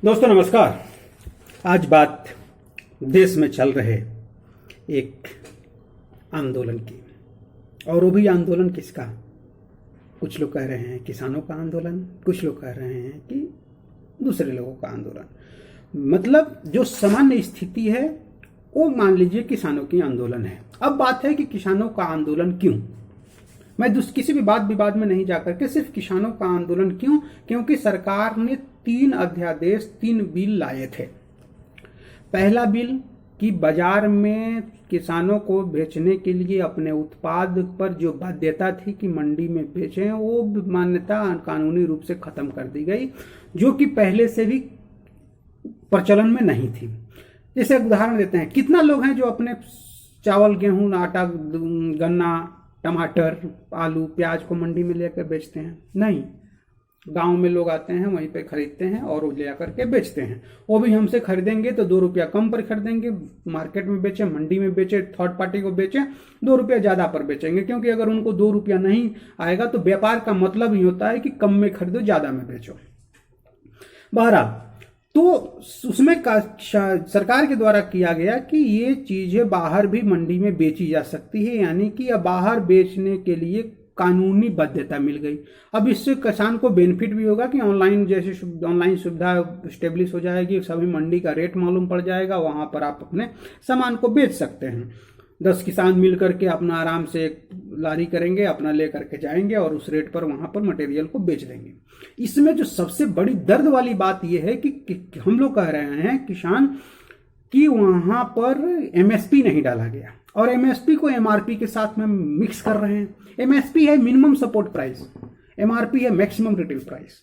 दोस्तों नमस्कार। आज बात देश में चल रहे एक आंदोलन की, और वो भी आंदोलन किसका? कुछ लोग कह रहे हैं किसानों का आंदोलन, कुछ लोग कह रहे हैं कि दूसरे लोगों का आंदोलन। मतलब जो सामान्य स्थिति है वो मान लीजिए किसानों की आंदोलन है। अब बात है कि किसानों का आंदोलन क्यों? मैं किसी भी बात विवाद में नहीं जाकर के सिर्फ किसानों का आंदोलन क्यों? क्योंकि सरकार ने 3 अध्यादेश 3 बिल लाए थे। पहला बिल कि बाजार में किसानों को बेचने के लिए अपने उत्पाद पर जो बाध्यता थी कि मंडी में बेचें, वो मान्यता कानूनी रूप से खत्म कर दी गई, जो कि पहले से भी प्रचलन में नहीं थी। जैसे उदाहरण देते हैं, कितना लोग हैं जो अपने चावल, गेहूं, आटा, गन्ना, टमाटर, आलू, प्याज को मंडी में लेकर बेचते हैं? नहीं। गांव में लोग आते हैं, वहीं पे खरीदते हैं और ले करके बेचते हैं। वो भी हमसे खरीदेंगे तो 2 रुपया कम पर खरीदेंगे, मार्केट में बेचें, मंडी में बेचें, थर्ड पार्टी को बेचें, 2 रुपया ज़्यादा पर बेचेंगे। क्योंकि अगर उनको 2 रुपया नहीं आएगा तो व्यापार का मतलब ही होता है कि कम में खरीदो, ज़्यादा में बेचो। बहरहाल, तो उसमें सरकार के द्वारा किया गया कि ये चीजें बाहर भी मंडी में बेची जा सकती है, यानी कि अब बाहर बेचने के लिए कानूनी बाध्यता मिल गई। अब इससे किसान को बेनिफिट भी होगा कि ऑनलाइन सुविधा स्टेब्लिश हो जाएगी, सभी मंडी का रेट मालूम पड़ जाएगा, वहां पर आप अपने सामान को बेच सकते हैं। 10 किसान मिल करके अपना आराम से एक लारी करेंगे, अपना ले करके जाएंगे और उस रेट पर वहां पर मटेरियल को बेच देंगे। इसमें जो सबसे बड़ी दर्द वाली बात यह है कि हम लोग कह रहे हैं किसान कि वहां पर एमएसपी नहीं डाला गया और एमएसपी को एमआरपी के साथ में मिक्स कर रहे हैं। एमएसपी है मिनिमम सपोर्ट प्राइस, एमआरपी है मैक्सिमम रिटेल प्राइस।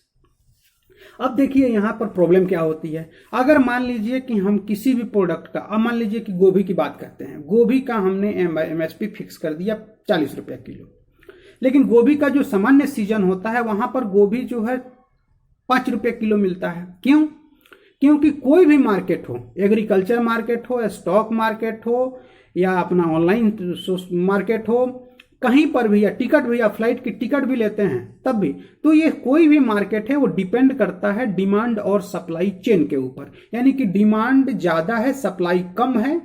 अब देखिए यहाँ पर प्रॉब्लम क्या होती है। अगर मान लीजिए कि हम किसी भी प्रोडक्ट का, अब मान लीजिए कि गोभी की बात करते हैं, गोभी का हमने एमएसपी फिक्स कर दिया 40 रुपया किलो, लेकिन गोभी का जो सामान्य सीजन होता है वहां पर गोभी जो है 5 रुपये किलो मिलता है। क्यों? क्योंकि कोई भी मार्केट हो, एग्रीकल्चर मार्केट हो, स्टॉक मार्केट हो या अपना ऑनलाइन मार्केट हो, कहीं पर भी, या टिकट भी, या फ्लाइट की टिकट भी लेते हैं तब भी, तो ये कोई भी मार्केट है वो डिपेंड करता है डिमांड और सप्लाई चेन के ऊपर। यानी कि डिमांड ज्यादा है, सप्लाई कम है,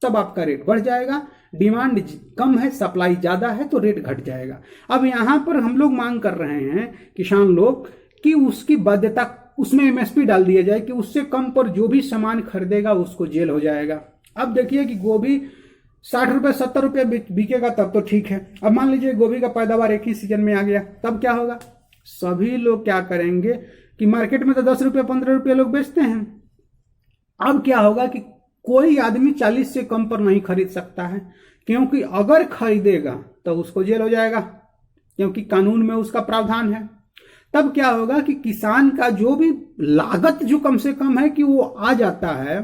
तब आपका रेट बढ़ जाएगा। डिमांड कम है, सप्लाई ज्यादा है, तो रेट घट जाएगा। अब यहां पर हम लोग मांग कर रहे हैं, किसान लोग, कि उसकी बाध्यता, उसमें एमएसपी डाल दिया जाए कि उससे कम पर जो भी सामान खरीदेगा उसको जेल हो जाएगा। अब देखिए कि गोभी 60 रुपये 70 रुपये बिकेगा तब तो ठीक है। अब मान लीजिए गोभी का पैदावार एक ही सीजन में आ गया, तब क्या होगा? सभी लोग क्या करेंगे कि मार्केट में तो 10 रुपये 15 रुपये लोग बेचते हैं। अब क्या होगा कि कोई आदमी 40 से कम पर नहीं खरीद सकता है, क्योंकि अगर खरीदेगा तो उसको जेल हो जाएगा, क्योंकि कानून में उसका प्रावधान है। तब क्या होगा कि किसान का जो भी लागत जो कम से कम है कि वो आ जाता है,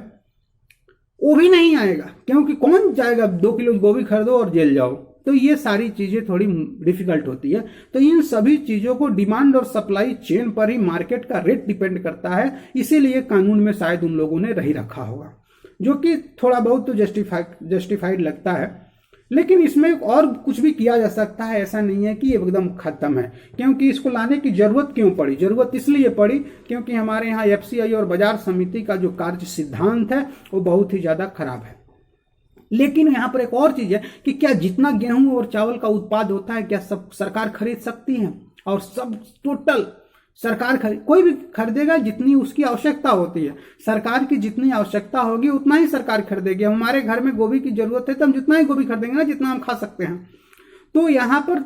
वो भी नहीं आएगा, क्योंकि कौन जाएगा 2 किलो गोभी खरीदो और जेल जाओ। तो ये सारी चीजें थोड़ी डिफिकल्ट होती है। तो इन सभी चीजों को डिमांड और सप्लाई चेन पर ही मार्केट का रेट डिपेंड करता है, इसीलिए कानून में शायद उन लोगों ने रही रखा होगा, जो कि थोड़ा बहुत तो जस्टिफाइड लगता है। लेकिन इसमें और कुछ भी किया जा सकता है, ऐसा नहीं है कि एकदम खत्म है। क्योंकि इसको लाने की जरूरत क्यों पड़ी? जरूरत इसलिए पड़ी क्योंकि हमारे यहाँ एफसीआई और बाजार समिति का जो कार्य सिद्धांत है वो बहुत ही ज्यादा खराब है। लेकिन यहाँ पर एक और चीज है कि क्या जितना गेहूं और चावल का उत्पाद होता है, क्या सब सरकार खरीद सकती है? और सब टोटल सरकार कोई भी खरीदेगा जितनी उसकी आवश्यकता होती है। सरकार की जितनी आवश्यकता होगी उतना ही सरकार खरीदेगी। हमारे घर में गोभी की जरूरत है तो हम जितना ही गोभी खरीदेंगे ना, जितना हम खा सकते हैं। तो यहाँ पर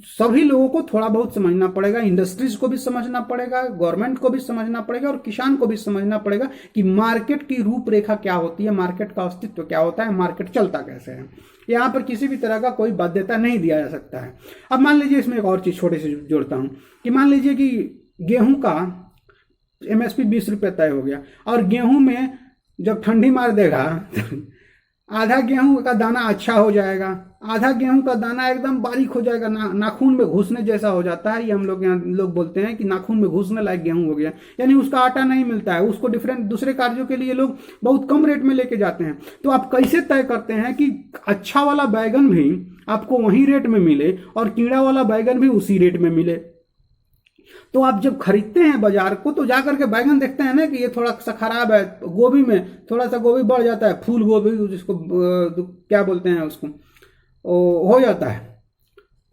सभी लोगों को थोड़ा बहुत समझना पड़ेगा, इंडस्ट्रीज को भी समझना पड़ेगा, गवर्नमेंट को भी समझना पड़ेगा और किसान को भी समझना पड़ेगा कि मार्केट की रूपरेखा क्या होती है, मार्केट का अस्तित्व क्या होता है, मार्केट चलता कैसे है। यहाँ पर किसी भी तरह का कोई बाध्यता नहीं दिया जा सकता है। अब मान लीजिए इसमें एक और चीज छोटी सी जोड़ता हूं कि मान लीजिए कि गेहूं का एमएसपी 20 रुपये तय हो गया और गेहूं में जब ठंडी मार देगा आधा गेहूं का दाना अच्छा हो जाएगा, आधा गेहूं का दाना एकदम बारीक हो जाएगा, नाखून में घुसने जैसा हो जाता है। ये हम लोग यहाँ लोग बोलते हैं कि नाखून में घुसने लायक गेहूं हो गया, यानी उसका आटा नहीं मिलता है, उसको डिफरेंट दूसरे कार्यों के लिए लोग बहुत कम रेट में लेके जाते हैं। तो आप कैसे तय करते हैं कि अच्छा वाला बैगन भी आपको वही रेट में मिले और कीड़ा वाला बैगन भी उसी रेट में मिले? तो आप जब खरीदते हैं बाजार को तो जाकर के बैगन देखते हैं ना कि ये थोड़ा सा खराब है, गोभी में थोड़ा सा गोभी बढ़ जाता है, फूल गोभी जिसको क्या बोलते हैं उसको, हो जाता है।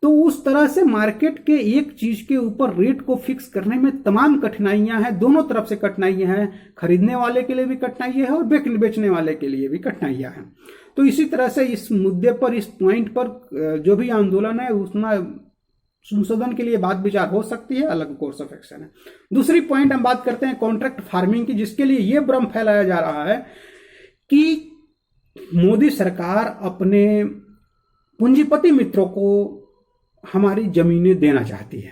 तो उस तरह से मार्केट के एक चीज के ऊपर रेट को फिक्स करने में तमाम कठिनाइयां हैं, दोनों तरफ से कठिनाइयां हैं, खरीदने वाले के लिए भी कठिनाइयां हैं और बेचने वाले के लिए भी कठिनाइयां हैं। तो इसी तरह से इस मुद्दे पर, इस पॉइंट पर जो भी आंदोलन है उसमें संशोधन के लिए बात विचार हो सकती है, अलग कोर्स ऑफ एक्शन है। दूसरी पॉइंट हम बात करते हैं कॉन्ट्रैक्ट फार्मिंग की, जिसके लिए यह भ्रम फैलाया जा रहा है कि मोदी सरकार अपने पूंजीपति मित्रों को हमारी जमीनें देना चाहती है।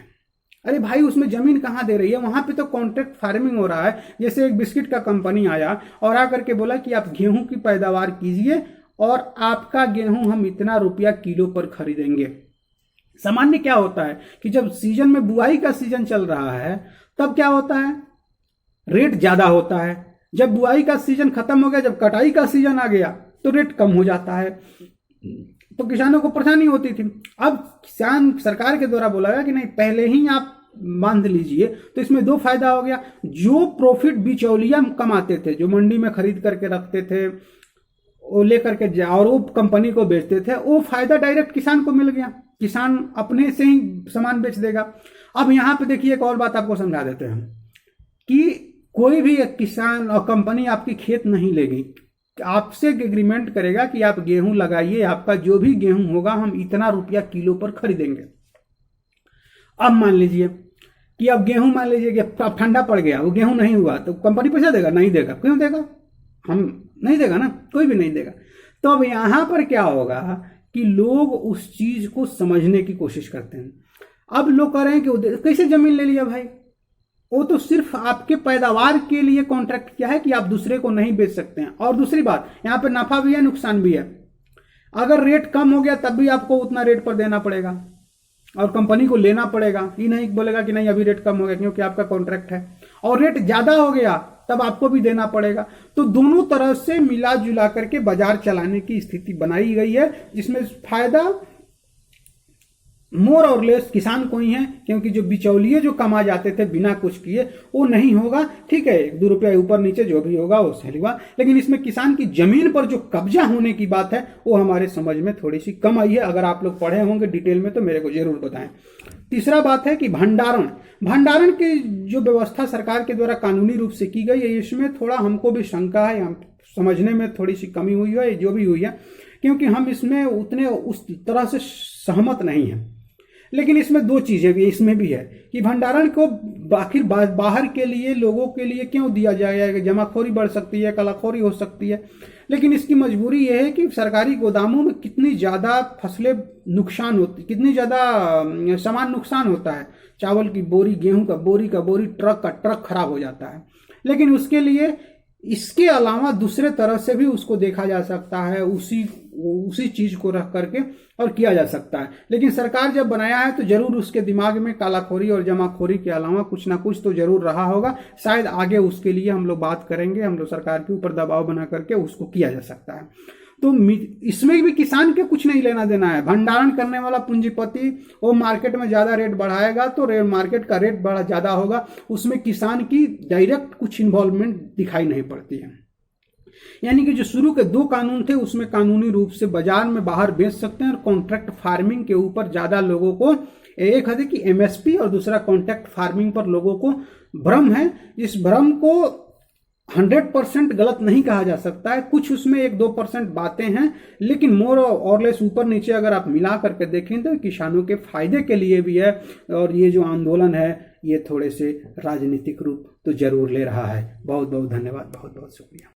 अरे भाई, उसमें जमीन कहाँ दे रही है, वहां पे तो कॉन्ट्रैक्ट फार्मिंग हो रहा है। जैसे एक बिस्किट का कंपनी आया और आकर के बोला कि आप गेहूं की पैदावार कीजिए और आपका गेहूं हम इतना रुपया किलो पर खरीदेंगे। सामान्य क्या होता है कि जब सीजन में बुआई का सीजन चल रहा है तब क्या होता है, रेट ज्यादा होता है। जब बुआई का सीजन खत्म हो गया, जब कटाई का सीजन आ गया तो रेट कम हो जाता है। तो किसानों को परेशानी होती थी। अब किसान सरकार के द्वारा बोला गया कि नहीं, पहले ही आप बांध लीजिए। तो इसमें दो फायदा हो गया, जो प्रॉफिट बिचौलिया कमाते थे, जो मंडी में खरीद करके रखते थे, वो लेकर के और वो कंपनी को बेचते थे, वो फायदा डायरेक्ट किसान को मिल गया। किसान अपने से ही सामान बेच देगा। अब यहां पे देखिए, एक और बात आपको समझा देते हैं कि कोई भी एक किसान और कंपनी आपकी खेत नहीं लेगी, आपसे एग्रीमेंट करेगा कि आप गेहूं लगाइए, आपका जो भी गेहूं होगा हम इतना रुपया किलो पर खरीदेंगे। अब मान लीजिए कि अब गेहूं, मान लीजिए कि अब ठंडा पड़ गया, वो गेहूं नहीं हुआ, तो कंपनी पैसा देगा? नहीं देगा। क्यों देगा? हम नहीं देगा ना, कोई भी नहीं देगा। तो अब यहां पर क्या होगा कि लोग उस चीज को समझने की कोशिश करते हैं। अब लोग कह रहे हैं कि कैसे जमीन ले लिया भाई, वो तो सिर्फ आपके पैदावार के लिए कॉन्ट्रैक्ट किया है कि आप दूसरे को नहीं बेच सकते हैं। और दूसरी बात, यहां पे नफा भी है, नुकसान भी है। अगर रेट कम हो गया तब भी आपको उतना रेट पर देना पड़ेगा और कंपनी को लेना पड़ेगा। ये नहीं बोलेगा कि नहीं अभी रेट कम हो गया, क्योंकि आपका कॉन्ट्रैक्ट है। और रेट ज्यादा हो गया तब आपको भी देना पड़ेगा। तो दोनों तरह से मिला जुला करके बाजार चलाने की स्थिति बनाई गई है, जिसमें फायदा मोर और लेस किसान को ही है, क्योंकि जो बिचौलिए जो कमा जाते थे बिना कुछ किए वो नहीं होगा। ठीक है, 2 रुपया ऊपर नीचे जो भी होगा वो सही हुआ, लेकिन इसमें किसान की जमीन पर जो कब्जा होने की बात है वो हमारे समझ में थोड़ी सी कम आई है। अगर आप लोग पढ़े होंगे डिटेल में तो मेरे को जरूर बताएं। तीसरा बात है कि भंडारण की जो व्यवस्था सरकार के द्वारा कानूनी रूप से की गई है, इसमें थोड़ा हमको भी शंका है, हम समझने में थोड़ी सी कमी हुई है, जो भी हुई है, क्योंकि हम इसमें उतने उस तरह से सहमत नहीं है। लेकिन इसमें 2 चीजें भी इसमें भी है कि भंडारण को आखिर बाहर के लिए, लोगों के लिए क्यों दिया जाएगा? जमाखोरी बढ़ सकती है, कलाखोरी हो सकती है। लेकिन इसकी मजबूरी यह है कि सरकारी गोदामों में कितनी ज्यादा फसलें नुकसान होती, कितनी ज्यादा सामान नुकसान होता है। चावल की बोरी, गेहूं का बोरी, ट्रक का ट्रक खराब हो जाता है। लेकिन उसके लिए इसके अलावा दूसरे तरह से भी उसको देखा जा सकता है, उसी चीज को रख करके और किया जा सकता है। लेकिन सरकार जब बनाया है तो जरूर उसके दिमाग में कालाखोरी और जमाखोरी के अलावा कुछ ना कुछ तो जरूर रहा होगा। शायद आगे उसके लिए हम लोग बात करेंगे, हम लोग सरकार के ऊपर दबाव बना करके उसको किया जा सकता है। तो इसमें भी किसान के कुछ नहीं लेना देना है। भंडारण करने वाला पूंजीपति वो मार्केट में ज्यादा रेट बढ़ाएगा तो मार्केट का रेट बड़ा ज्यादा होगा, उसमें किसान की डायरेक्ट कुछ इन्वॉल्वमेंट दिखाई नहीं पड़ती है। यानी कि जो शुरू के 2 कानून थे उसमें कानूनी रूप से बाजार में बाहर बेच सकते हैं, और कॉन्ट्रैक्ट फार्मिंग के ऊपर ज्यादा लोगों को, एक है कि एमएसपी और दूसरा कॉन्ट्रैक्ट फार्मिंग पर लोगों को भ्रम है। इस भ्रम को 100% गलत नहीं कहा जा सकता है, कुछ उसमें 1-2% बातें हैं, लेकिन मोर और लेस ऊपर नीचे अगर आप मिला करके देखें तो किसानों के फायदे के लिए भी है। और ये जो आंदोलन है ये थोड़े से राजनीतिक रूप तो जरूर ले रहा है। बहुत बहुत धन्यवाद, बहुत बहुत शुक्रिया।